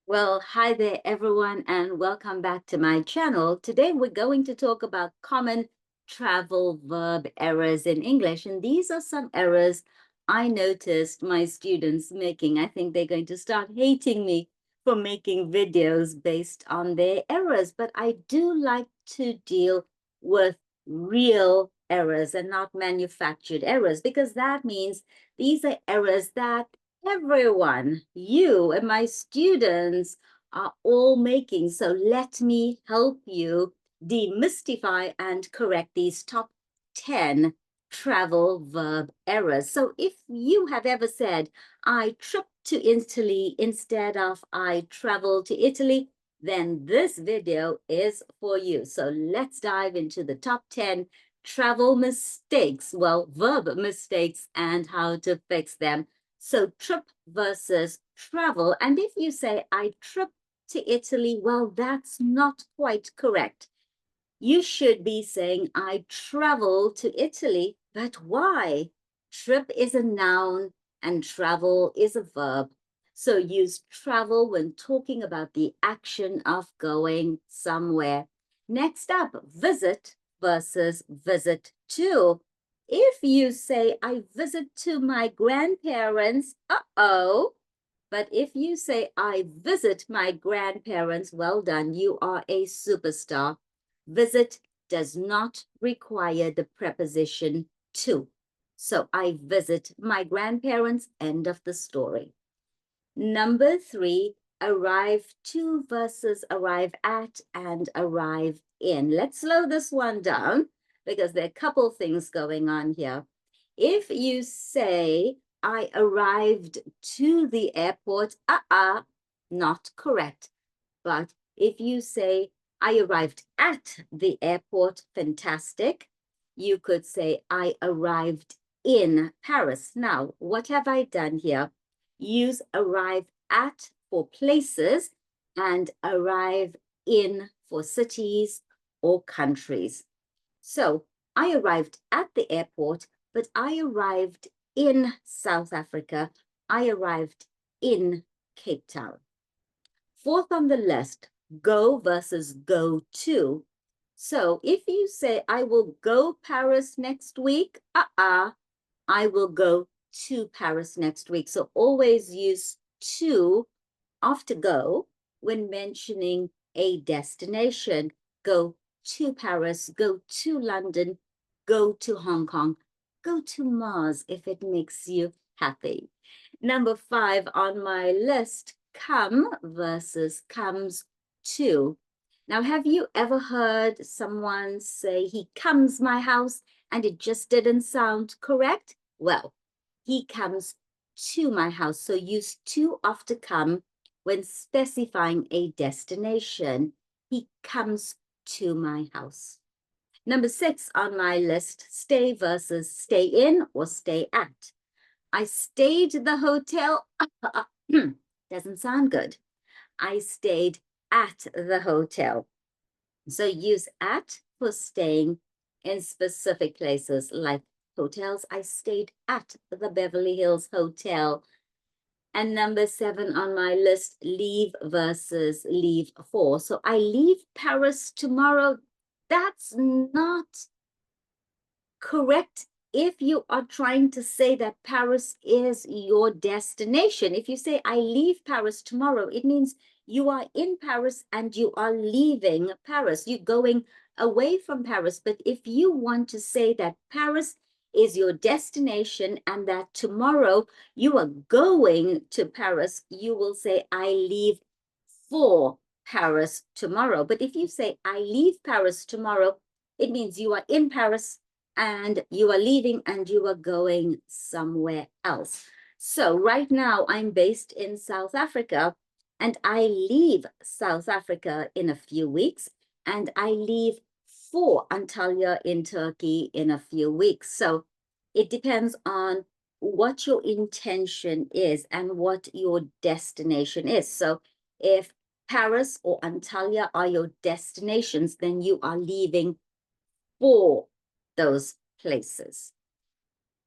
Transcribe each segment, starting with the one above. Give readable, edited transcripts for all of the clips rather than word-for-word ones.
Well, hi there, everyone, and welcome back to my channel. Today, we're going to talk about common travel verb errors in English. And these are some errors I noticed my students making. I think they're going to start hating me for making videos based on their errors. But I do like to deal with real errors and not manufactured errors, because that means these are errors that everyone, you and my students are all making. So let me help you demystify and correct these top 10 travel verb errors. So if you have ever said, I tripped to Italy instead of I traveled to Italy, then this video is for you. So let's dive into the top 10 travel mistakes, well, verb mistakes, and how to fix them. So trip versus travel. And if you say, I tripped to Italy, well, that's not quite correct. You should be saying, I traveled to Italy, but why? Trip is a noun and travel is a verb. So use travel when talking about the action of going somewhere. Next up, visit versus visit to. If you say, I visit to my grandparents, uh-oh. But if you say, I visit my grandparents, well done, you are a superstar. Visit does not require the preposition to. So I visit my grandparents, end of the story. Number 3, arrive to versus arrive at and arrive in. Let's slow this one down because there are a couple things going on here. If you say, I arrived to the airport, not correct. But if you say, I arrived at the airport, fantastic. You could say, I arrived in Paris. Now, what have I done here? Use arrive at for places and arrive in for cities or countries. So I arrived at the airport, but I arrived in South Africa. I arrived in Cape Town. Fourth on the list, go versus go to. So if you say, I will go Paris next week, I will go to Paris next week. So always use to after go when mentioning a destination. Go to Paris, go to London, go to Hong Kong, go to Mars if it makes you happy. Number 5 on my list, come versus comes to. Now, have you ever heard someone say, he comes my house, and it just didn't sound correct? Well, he comes to my house. So use to after come when specifying a destination. He comes to my house. Number 6 on my list, stay versus stay in or stay at. I stayed at the hotel. Doesn't sound good. I stayed at the hotel. So use at for staying in specific places like hotels. I stayed at the Beverly Hills Hotel. And number 7 on my list, leave versus leave for. So I leave Paris tomorrow. That's not correct if you are trying to say that Paris is your destination. If you say, I leave Paris tomorrow, it means you are in Paris and you are leaving Paris. You're going away from Paris. But if you want to say that Paris is your destination and that tomorrow you are going to Paris, you will say, I leave for Paris tomorrow. But if you say, I leave Paris tomorrow, it means you are in Paris and you are leaving and you are going somewhere else. So right now I'm based in South Africa and I leave South Africa in a few weeks and I leave for Antalya in Turkey in a few weeks. So it depends on what your intention is and what your destination is. So if Paris or Antalya are your destinations, then you are leaving for those places.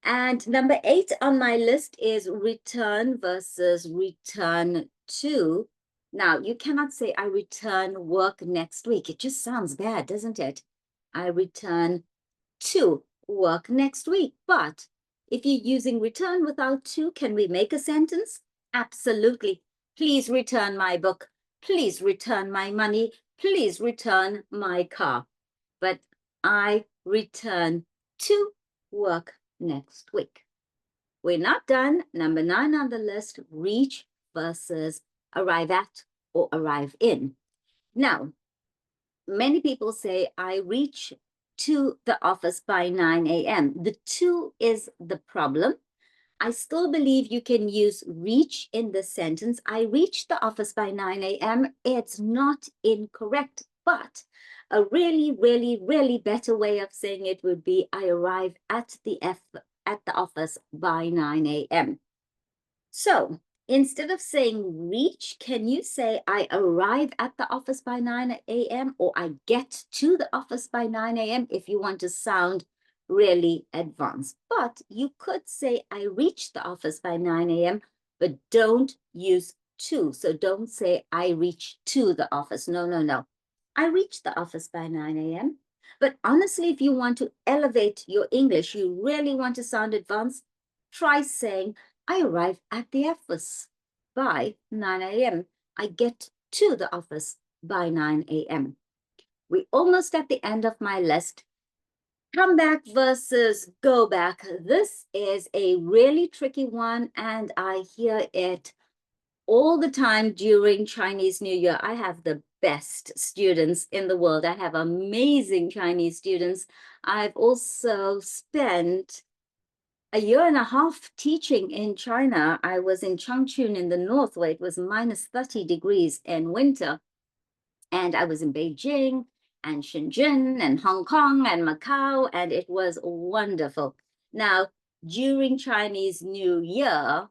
And number 8 on my list is return versus return to. Now, you cannot say, I return work next week. It just sounds bad, doesn't it? I return to work next week. But if you're using return without to, can we make a sentence? Absolutely. Please return my book. Please return my money. Please return my car. But I return to work next week. We're not done. Number 9 on the list, reach versus arrive at or arrive in. Now, many people say, I reach to the office by 9 a.m. The to is the problem. I still believe you can use reach in the sentence. I reached the office by 9 a.m. It's not incorrect, but a really, really, really better way of saying it would be I arrive at the office by 9 a.m. So instead of saying reach, can you say I arrive at the office by 9 a.m. or I get to the office by 9 a.m. if you want to sound really advanced. But you could say I reach the office by 9 a.m., but don't use to. So don't say I reach to the office. No, no, no. I reach the office by 9 a.m. But honestly, if you want to elevate your English, you really want to sound advanced, try saying I arrive at the office by 9 a.m. I get to the office by 9 a.m. We're almost at the end of my list. Come back versus go back. This is a really tricky one, and I hear it all the time during Chinese New Year. I have the best students in the world. I have amazing Chinese students. I've also spent a year and a half teaching in China. I was in Changchun in the north where it was minus 30 degrees in winter. And I was in Beijing and Shenzhen and Hong Kong and Macau, and it was wonderful. Now, during Chinese New Year,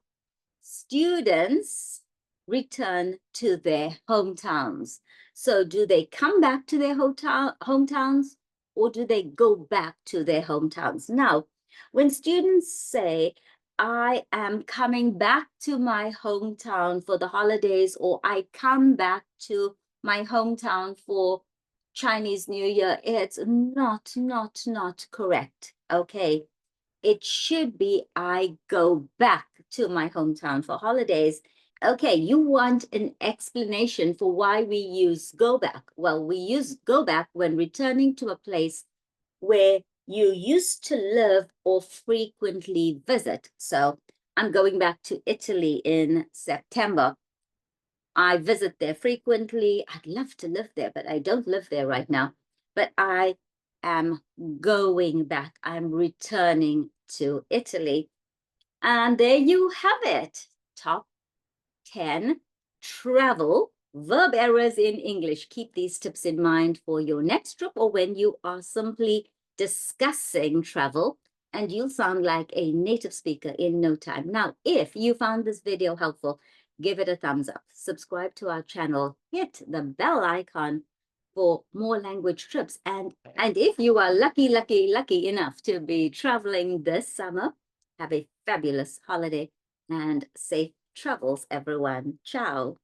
students return to their hometowns. So do they come back to their hometowns or do they go back to their hometowns? Now, when students say, I am coming back to my hometown for the holidays, or I come back to my hometown for Chinese New Year, it's not correct, okay? It should be, I go back to my hometown for holidays. Okay, you want an explanation for why we use go back. Well, we use go back when returning to a place where you used to live or frequently visit. So I'm going back to Italy in September. I visit there frequently. I'd love to live there, but I don't live there right now. But I am going back. I'm returning to Italy. And there you have it. Top 10 travel verb errors in English. Keep these tips in mind for your next trip or when you are simply discussing travel, and you'll sound like a native speaker in no time. Now, if you found this video helpful, give it a thumbs up, subscribe to our channel, hit the bell icon for more language trips. And if you are lucky enough to be traveling this summer, have a fabulous holiday and safe travels, everyone. Ciao.